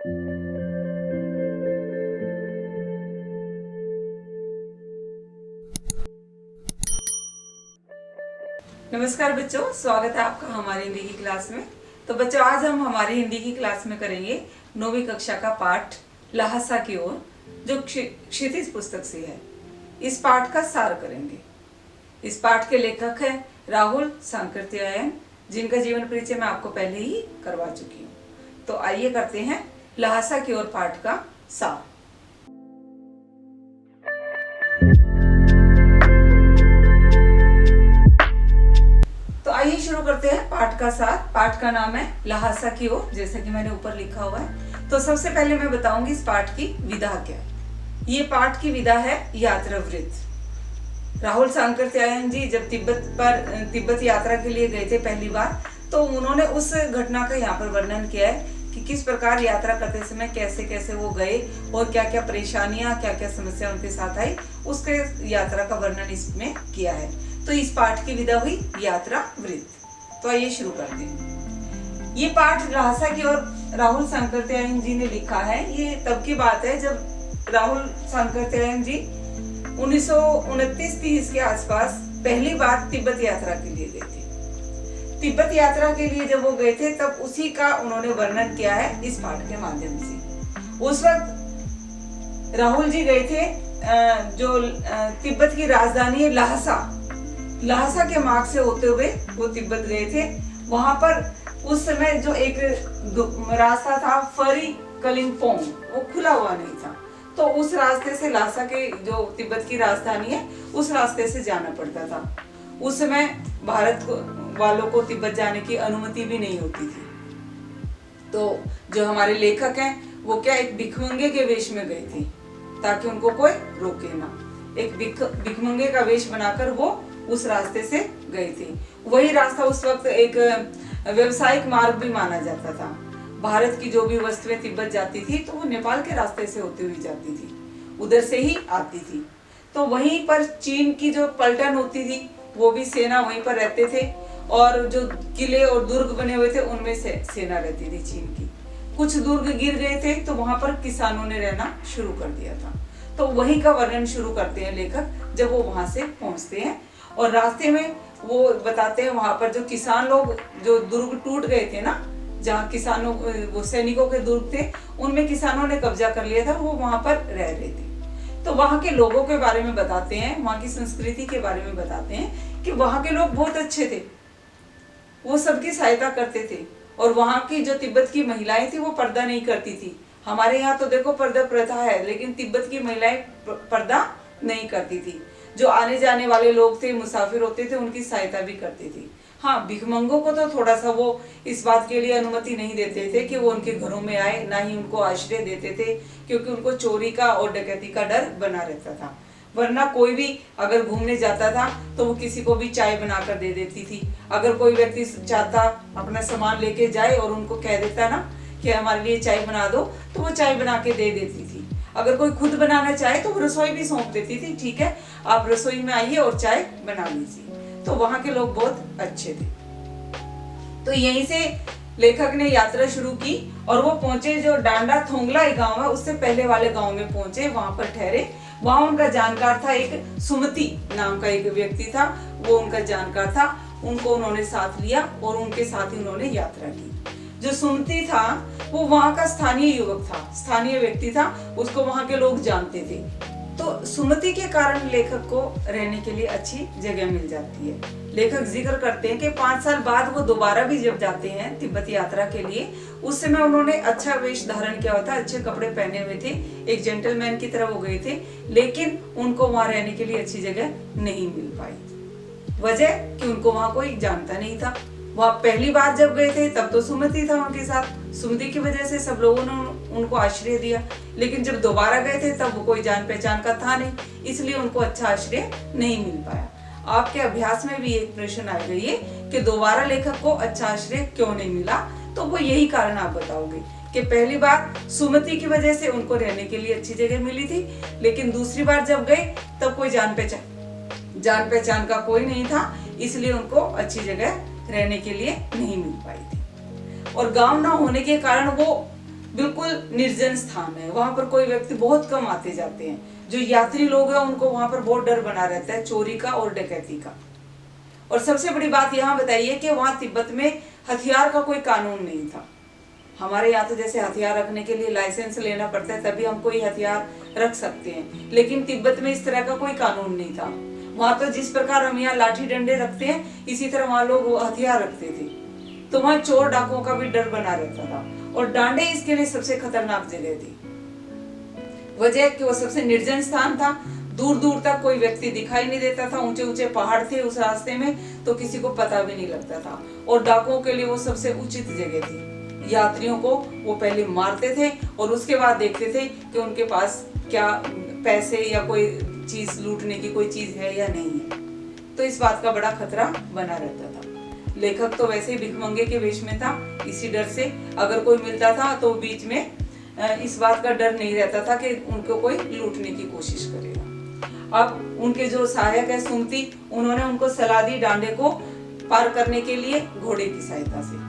नमस्कार बच्चों, स्वागत है आपका हमारी हिंदी की क्लास में। तो बच्चों, आज हम हमारी हिंदी की क्लास में करेंगे 9वीं कक्षा का पाठ लहासा की ओर, जो क्षितिज पुस्तक से है। इस पाठ का सार करेंगे। इस पाठ के लेखक हैं राहुल सांकृत्यायन, जिनका जीवन परिचय मैं आपको पहले ही करवा चुकी हूँ। तो आइए करते हैं लहासा की ओर पाठ का सार। तो आइए शुरू करते हैं पाठ का सार। पाठ का नाम है लहासा की ओर, जैसे कि मैंने ऊपर लिखा हुआ है। तो सबसे पहले मैं बताऊंगी इस पाठ की विधा क्या है। ये पाठ की विधा है यात्रा वृत्त। राहुल सांकृत्यायन जी जब तिब्बत यात्रा के लिए गए थे पहली बार, तो उन्होंने उस घटना का यहाँ पर वर्णन किया है कि किस प्रकार यात्रा करते समय कैसे कैसे वो गए और क्या क्या परेशानियां, क्या क्या समस्या उनके साथ आई, उसके यात्रा का वर्णन इसमें किया है। तो इस पाठ की विधा हुई यात्रा वृत्त। तो आइए शुरू करते हैं। ये पाठ लहासा की ओर राहुल सांकृत्यायन जी ने लिखा है। ये तब की बात है जब राहुल सांकृत्यायन जी 1929-30 के आसपास पहली बार तिब्बत यात्रा के लिए गए थे। तिब्बत यात्रा के लिए जब वो गए थे, तब उसी का उन्होंने वर्णन किया है इस पाठ के माध्यम से। उस वक्त राहुल जी गए थे जो तिब्बत की राजधानी है लहासा के मार्ग से होते हुए वो तिब्बत गए थे। वहां पर उस समय जो एक रास्ता था फरी कलिंगपोंग, वो खुला हुआ नहीं था। तो उस रास्ते से लहासा के जो तिब्बत की राजधानी है, उस रास्ते से जाना पड़ता था। उस समय भारत वालों को तिब्बत जाने की अनुमति भी नहीं होती थी। तो जो हमारे लेखक हैं वो क्या एक भिखमंगे के वेश में गए थे, ताकि उनको कोई रोके ना। एक भिखमंगे का वेश बनाकर वो उस रास्ते से गए थे। वही रास्ता उस वक्त एक व्यवसायिक मार्ग भी माना जाता था। भारत की जो भी वस्तुएं तिब्बत जाती थी, तो वो नेपाल के रास्ते से होती हुई जाती थी, उधर से ही आती थी। तो वहीं पर चीन की जो पलटन होती थी, वो भी सेना वहीं पर रहते थे, और जो किले और दुर्ग बने हुए थे उनमें से सेना रहती थी चीन की। कुछ दुर्ग गिर गए थे, तो वहां पर किसानों ने रहना शुरू कर दिया था। तो वहीं का वर्णन शुरू करते हैं लेखक जब वो वहां से पहुंचते हैं, और रास्ते में वो बताते हैं वहां पर जो किसान लोग, जो दुर्ग टूट गए थे ना, जहाँ किसानों वो सैनिकों के दुर्ग थे, उनमें किसानों ने कब्जा कर लिया था, वो वहां पर रह रहे थे। तो वहां के लोगों के बारे में बताते हैं, वहां की संस्कृति के बारे में बताते हैं कि वहां के लोग बहुत अच्छे थे, वो सबकी सहायता करते थे। और वहां की जो तिब्बत की महिलाएं थी वो पर्दा नहीं करती थी। हमारे यहाँ तो देखो पर्दा प्रथा है, लेकिन तिब्बत की महिलाएं पर्दा नहीं करती थी। जो आने जाने वाले लोग थे, मुसाफिर होते थे, उनकी सहायता भी करती थी। हाँ, भिखमंगों को तो थोड़ा सा वो इस बात के लिए अनुमति नहीं देते थे कि वो उनके घरों में आए, ना ही उनको आश्रय देते थे, क्योंकि उनको चोरी का और डकैती का डर बना रहता था। वरना कोई भी अगर घूमने जाता था तो वो किसी को भी चाय बनाकर दे देती थी। अगर कोई व्यक्ति चाहता अपना सामान लेके जाए और उनको कह देता ना कि हमारे लिए चाय बना दो, तो वो चाय बना के दे देती थी। अगर कोई खुद बनाना चाहे तो वो रसोई भी सौंप देती थी, ठीक है आप रसोई में आइए और चाय बना लीजिए। तो वहां के लोग बहुत अच्छे थे। तो यहीं से लेखक ने यात्रा शुरू की, और वो पहुंचे जो डांडा थोंगला एक गांव है, उससे पहले वाले गांव में पहुंचे, वहां पर ठहरे। वहां उनका जानकार था, एक सुमति नाम का एक व्यक्ति था, वो उनका जानकार था। उनको उन्होंने साथ लिया और उनके साथ ही उन्होंने यात्रा की। जो सुमति था वो वहां का स्थानीय युवक था, स्थानीय व्यक्ति था, उसको वहां के लोग जानते थे। तो सुमति के कारण लेखक को रहने के लिए अच्छी जगह मिल जाती है। लेखक जिक्र करते हैं कि 5 साल बाद वो दोबारा भी जब जाते हैं तिब्बत यात्रा के लिए, उस समय उन्होंने अच्छा वेश धारण किया हुआ था, अच्छे कपड़े पहने हुए थे, एक जेंटलमैन की तरह वो गए थे। लेकिन उनको वहां रहने के लिए अच्छी जगह नहीं मिल पाई। वजह कि उनको वहां कोई जानता नहीं था। वह पहली बार जब गए थे तब तो सुमति था उनके साथ, सुमति की वजह से सब लोगों ने उनको आश्रय दिया। लेकिन जब दोबारा गए थे तब वो कोई जान पहचान का था नहीं, इसलिए उनको अच्छा आश्रय नहीं मिल पाया। आपके अभ्यास में भी एक प्रश्न आ गई है कि दोबारा लेखक को अच्छा आश्रय क्यों नहीं मिला, तो वो यही कारण आप बताओगे कि पहली बार सुमति की वजह से उनको रहने के लिए अच्छी जगह मिली थी, लेकिन दूसरी बार जब गए तब कोई जान पहचान का कोई नहीं था, इसलिए उनको अच्छी जगह रहने के लिए नहीं मिल पाई थी। और गांव ना होने के कारण वो बिल्कुल निर्जन स्थान है, वहां पर कोई व्यक्ति बहुत कम आते जाते हैं। जो यात्री लोग हैं उनको वहां पर बहुत डर बना रहता है चोरी का और डकैती का। और सबसे बड़ी बात यहाँ बताइए कि वहां तिब्बत में हथियार का कोई कानून नहीं था। हमारे यहाँ तो जैसे हथियार रखने के लिए लाइसेंस लेना पड़ता है तभी हम कोई हथियार रख सकते हैं, लेकिन तिब्बत में इस तरह का कोई कानून नहीं था। वहां तो जिस प्रकार हम यहाँ लाठी डंडे रखते हैं इसी तरह वहां लोग हथियार रखते थे। तो वहां चोर डाकुओं का भी डर बना रहता था। और डांडे इसके लिए सबसे खतरनाक जगह थी। वजह कि वो सबसे निर्जन स्थान था, दूर दूर तक कोई व्यक्ति दिखाई नहीं देता था, ऊंचे ऊंचे पहाड़ थे उस रास्ते में, तो किसी को पता भी नहीं लगता था। और डाकुओं के लिए वो सबसे उचित जगह थी। यात्रियों को वो पहले मारते थे और उसके बाद देखते थे कि उनके पास क्या पैसे या कोई चीज लूटने की कोई चीज है या नहीं है। तो इस बात का बड़ा खतरा बना रहता था। लेखक तो वैसे ही भिखमंगे के वेश में था, इसी डर से अगर कोई मिलता था तो बीच में इस बात का डर नहीं रहता था कि उनको कोई लूटने की कोशिश करेगा। अब उनके जो सहायक है सुमति, उन्होंने उनको सलाह दी डांडे को पार करने के लिए घोड़े की सहायता से।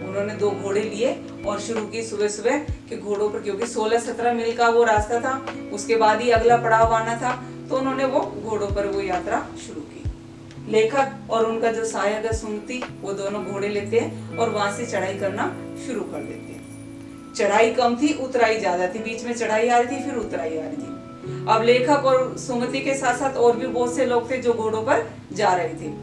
उन्होंने 2 घोड़े लिए और शुरू की सुबह सुबह के घोड़ों पर, क्योंकि 16-17 मील का वो रास्ता था, उसके बाद ही अगला पड़ाव आना था, तो उन्होंने वो घोड़ों पर वो यात्रा शुरू की। लेखक और उनका जो सहायक है सुमति, वो दोनों घोड़े लेते हैं और वहां से चढ़ाई करना शुरू कर देते हैं। चढ़ाई कम थी, उतराई ज्यादा थी, बीच में चढ़ाई आ रही थी फिर उतराई आ रही थी। अब लेखक और सुमति के साथ साथ और भी बहुत से लोग थे जो घोड़ों पर जा रहे थे।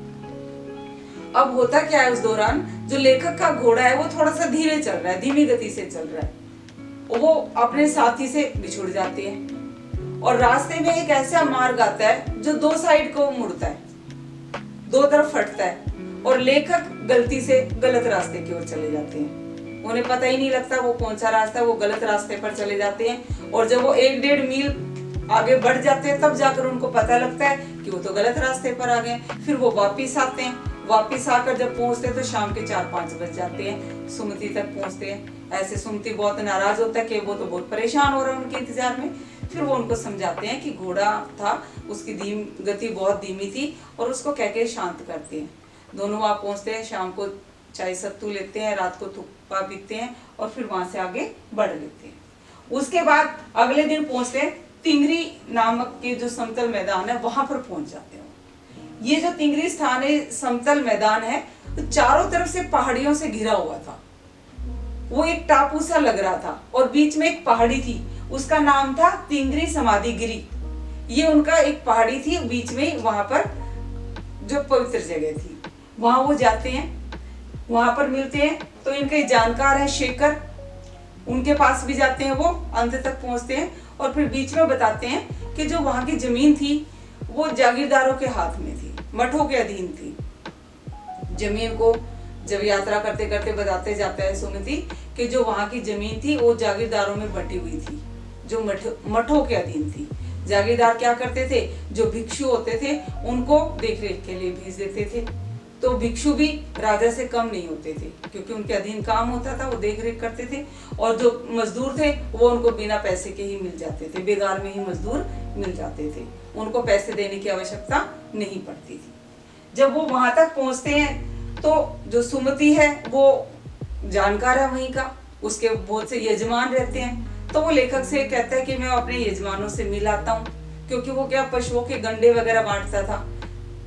अब होता क्या है, उस दौरान जो लेखक का घोड़ा है वो थोड़ा सा धीरे चल रहा है, धीमी गति से चल रहा है। वो अपने साथी से बिछुड़ जाते हैं और रास्ते में एक ऐसा मार्ग आता है जो 2 साइड को मुड़ता है, 2 तरफ फटता है और लेखक गलती से गलत रास्ते की ओर चले जाते हैं। उन्हें पता ही नहीं लगता वो कौन सा रास्ता है, वो गलत रास्ते पर चले जाते हैं। और जब वो 1-1.5 मील आगे बढ़ जाते हैं तब जाकर उनको पता लगता है कि वो तो गलत रास्ते पर आ गए। फिर वो वापिस आते हैं, वापिस आकर जब पहुंचते तो शाम के 4-5 बज जाते हैं, सुमति तक पहुंचते हैं। ऐसे सुमति बहुत नाराज होता है कि वो तो बहुत परेशान हो रहा है उनके इंतजार में। फिर वो उनको समझाते हैं कि घोड़ा था, उसकी गति बहुत धीमी थी और उसको कह के शांत करते हैं। दोनों वहां पहुंचते हैं, शाम को चाय सत्तू लेते हैं, रात को थुप्पा पीते हैं और फिर वहां से आगे बढ़ लेते हैं। उसके बाद अगले दिन पहुंचते हैं, तिंगरी नामक के जो समतल मैदान है वहां पर पहुंच जाते हैं। ये जो तिंगरी स्थान है, समतल मैदान है, तो चारों तरफ से पहाड़ियों से घिरा हुआ था। वो एक टापू सा लग रहा था और बीच में एक पहाड़ी थी, उसका नाम था तिंगरी समाधि गिरी। ये उनका एक पहाड़ी थी बीच में, वहां पर जो पवित्र जगह थी, वहां वो जाते हैं, वहां पर मिलते हैं। तो इनके जानकार है शेखर, उनके पास भी जाते हैं, वो अंत तक पहुंचते हैं और फिर बीच में बताते हैं कि जो वहां की जमीन थी वो जागीरदारों के हाथ में थी, मठों के अधीन थी। जमीन को जब यात्रा करते करते बताते जाता है सुमति कि जो वहां की जमीन थी वो जागीरदारों में बटी हुई थी, जो मठों के अधीन थी। जागीरदार क्या करते थे, जो भिक्षु होते थे उनको देखरेख के लिए भेज देते थे। तो भिक्षु भी राजा से कम नहीं होते थे, क्योंकि उनके अधीन काम होता था, वो देखरेख करते थे। और जो मजदूर थे वो उनको बिना पैसे के ही मिल जाते थे, बेगार में ही मजदूर मिल जाते थे, उनको पैसे देने की आवश्यकता नहीं पड़ती थी। जब वो वहां तक पहुंचते हैं तो जो सुमति है वो जानकार है वहीं का, उसके बहुत से यजमान रहते हैं। तो वो लेखक से कहता है कि मैं अपने यजमानों से मिल आता हूँ, क्योंकि वो क्या पशुओं के गंडे वगैरह बांटता था।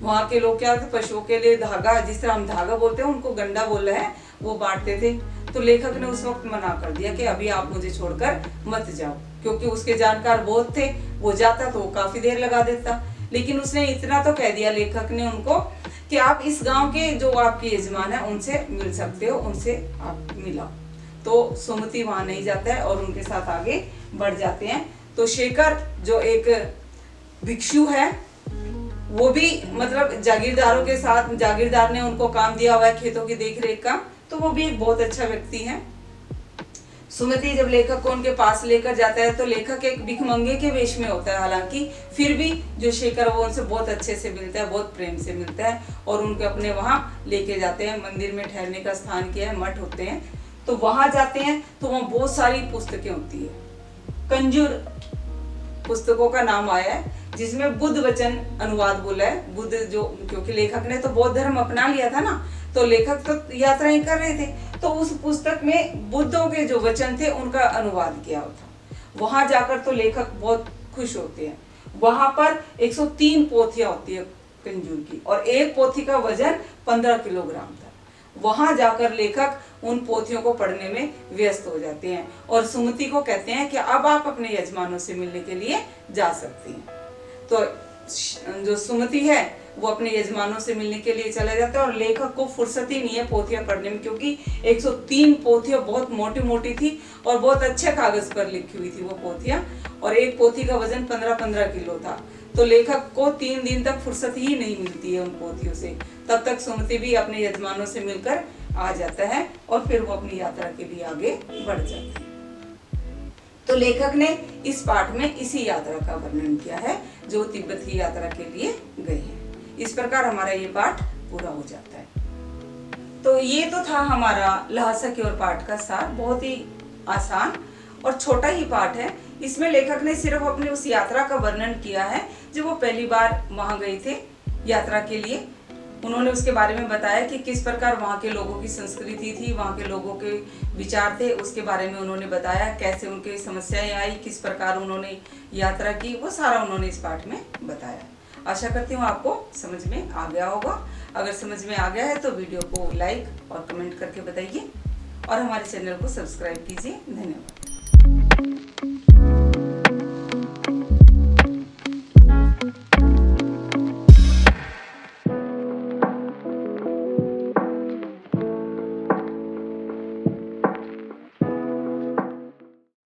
वहां के लोग क्या थे, पशुओं के लिए धागा, जिस तरह हम धागा बोलते हैं उनको गंडा बोल रहे हैं, वो बांटते थे। तो लेखक ने उस वक्त मना कर दिया कि अभी आप मुझे छोड़कर मत जाओ, क्योंकि उसके जानकार बहुत थे, वो जाता तो वो काफी देर लगा देता। लेकिन उसने इतना तो कह दिया लेखक ने उनको कि आप इस गांव के जो आपके यजमान है उनसे मिल सकते हो, उनसे आप मिलाओ। तो सुमति वहां नहीं जाता है और उनके साथ आगे बढ़ जाते हैं। तो शेखर जो एक भिक्षु है, वो भी मतलब जागीरदारों के साथ, जागीरदार ने उनको काम दिया हुआ है खेतों की देखरेख का, तो वो भी एक बहुत अच्छा व्यक्ति है। सुमति जब लेखक को उनके पास लेकर जाता है तो लेखक एक भिखमंगे के वेश में होता है, हालांकि फिर भी जो शेखर वो उनसे बहुत अच्छे से मिलता है, बहुत प्रेम से मिलता है और उनके अपने वहां लेके जाते हैं। मंदिर में ठहरने का स्थान किया है, मठ होते हैं, तो वहां जाते हैं तो वहां बहुत सारी पुस्तकें होती है। कंजूर पुस्तकों का नाम आया है, जिसमें बुद्ध वचन अनुवाद बोला है। बुद्ध जो, क्योंकि लेखक ने तो बौद्ध धर्म अपना लिया था ना, तो लेखक तो यात्रा ही कर रहे थे, तो उस पुस्तक में बुद्धों के जो वचन थे उनका अनुवाद किया था। वहां जाकर तो लेखक बहुत खुश होते हैं। वहां पर 103 पोथियां होती है कंजूर की, और एक पोथी का वजन 15 किलोग्राम था। वहां जाकर लेखक उन पोथियों को पढ़ने में व्यस्त हो जाते हैं और सुमति को कहते हैं कि अब आप अपने यजमानों से मिलने के लिए जा सकती हैं। तो जो सुमति है वो अपने यजमानों से मिलने के लिए चला जाता है, और लेखक को फुर्सत ही नहीं है पोथियां पढ़ने में, क्योंकि 103 पोथियां बहुत मोटी मोटी थी और बहुत अच्छे कागज पर लिखी हुई थी वो पोथियां, और एक पोथी का वजन 15-15 किलो था। तो लेखक को 3 दिन तक फुर्सत ही नहीं मिलती है उन पोथियों से। तब तक सुमति भी अपने यजमानों से मिलकर आ जाता है और फिर वो अपनी यात्रा के लिए आगे बढ़ जाते हैं। तो लेखक ने इस पाठ में इसी यात्रा का वर्णन किया है जो तिब्बत की यात्रा के लिए गए हैं। इस प्रकार हमारा ये पाठ पूरा हो जाता है। तो ये तो था हमारा ल्हासा की ओर पाठ का सार। बहुत ही आसान और छोटा ही पाठ है। इसमें लेखक ने सिर्फ अपनी उस यात्रा का वर्णन किया है जब वो पहली बार वहां गए थे यात्रा के लिए। उन्होंने उसके बारे में बताया कि किस प्रकार वहाँ के लोगों की संस्कृति थी, वहाँ के लोगों के विचार थे, उसके बारे में उन्होंने बताया। कैसे उनके समस्याएं आई, किस प्रकार उन्होंने यात्रा की, वो सारा उन्होंने इस पाठ में बताया। आशा करती हूँ आपको समझ में आ गया होगा। अगर समझ में आ गया है तो वीडियो को लाइक और कमेंट करके बताइए और हमारे चैनल को सब्सक्राइब कीजिए। धन्यवाद।